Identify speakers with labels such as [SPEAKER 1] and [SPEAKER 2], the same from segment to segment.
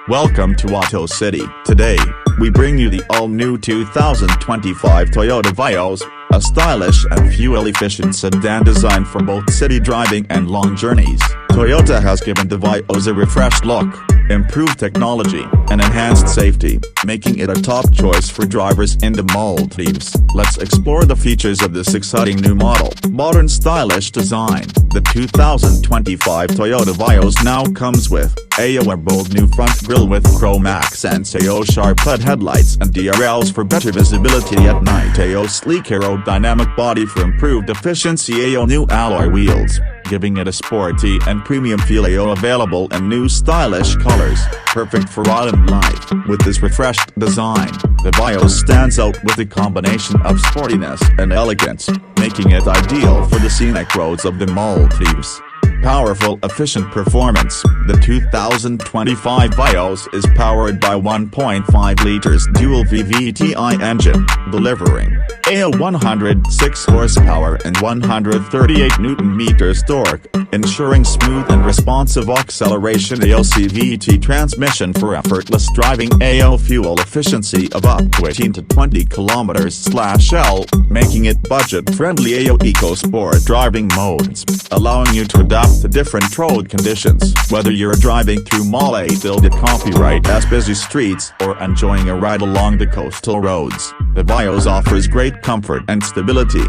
[SPEAKER 1] Welcome to Auto City. Today, we bring you the all-new 2025 Toyota Vios, a stylish and fuel-efficient sedan designed for both city driving and long journeys. Toyota has given the Vios a refreshed look, improved technology, and enhanced safety, making it a top choice for drivers in the Maldives. Let's explore the features of this exciting new model. Modern stylish design. The 2025 Toyota Vios now comes with a bold new front grille with chrome accents, sharp LED headlights and DRLs for better visibility at night, sleek aerodynamic body for improved efficiency, new alloy wheels, giving it a sporty and premium feel, available in new stylish colors, perfect for island life. With this refreshed design, the Vios stands out with a combination of sportiness and elegance, making it ideal for the scenic roads of the Maldives. Powerful, efficient performance. The 2025 Vios is powered by 1.5 liters dual VVTi engine, delivering 106 horsepower and 138 Nm torque, ensuring smooth and responsive acceleration. CVT transmission for effortless driving. Fuel efficiency of up to 18 to 20 km/L, making it budget-friendly. EcoSport driving modes, allowing you to adapt to different road conditions, whether you're driving through Maldives copyright-as busy streets or enjoying a ride along the coastal roads. The Vios offers great comfort and stability.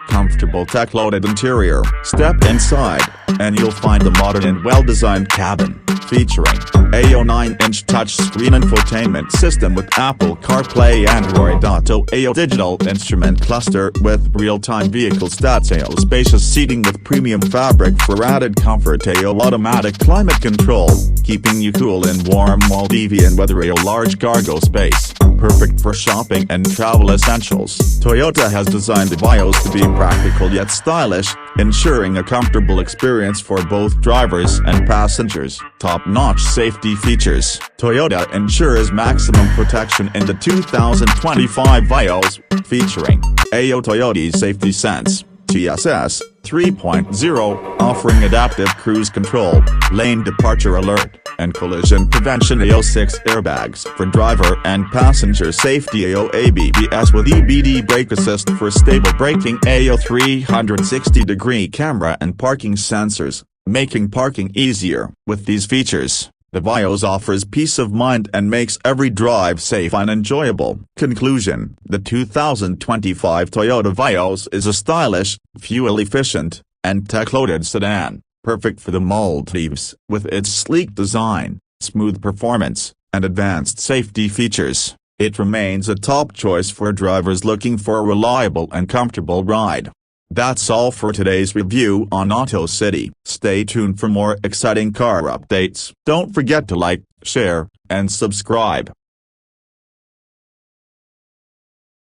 [SPEAKER 1] Comfortable tech-loaded interior. Step inside, and you'll find a modern and well-designed cabin, featuring a 9-inch touchscreen infotainment system with Apple CarPlay, Android Auto, digital instrument cluster with real-time vehicle stats, spacious seating with premium fabric for added comfort, automatic climate control, keeping you cool in warm Maldivian weather, large cargo space, perfect for shopping and travel essentials. Toyota has designed the Vios to be practical yet stylish, ensuring a comfortable experience for both drivers and passengers. Top-notch safety features. Toyota ensures maximum protection in the 2025 Vios, featuring Toyota Safety Sense TSS 3.0, offering adaptive cruise control, lane departure alert, and collision prevention. 6 airbags for driver and passenger safety. ABS with EBD brake assist for stable braking. 360-degree camera and parking sensors, making parking easier. With these features, the Vios offers peace of mind and makes every drive safe and enjoyable. Conclusion: the 2025 Toyota Vios is a stylish, fuel-efficient, and tech-loaded sedan, perfect for the Maldives. With its sleek design, smooth performance, and advanced safety features, it remains a top choice for drivers looking for a reliable and comfortable ride. That's all for today's review on Auto City. Stay tuned for more exciting car updates. Don't forget to like, share, and subscribe.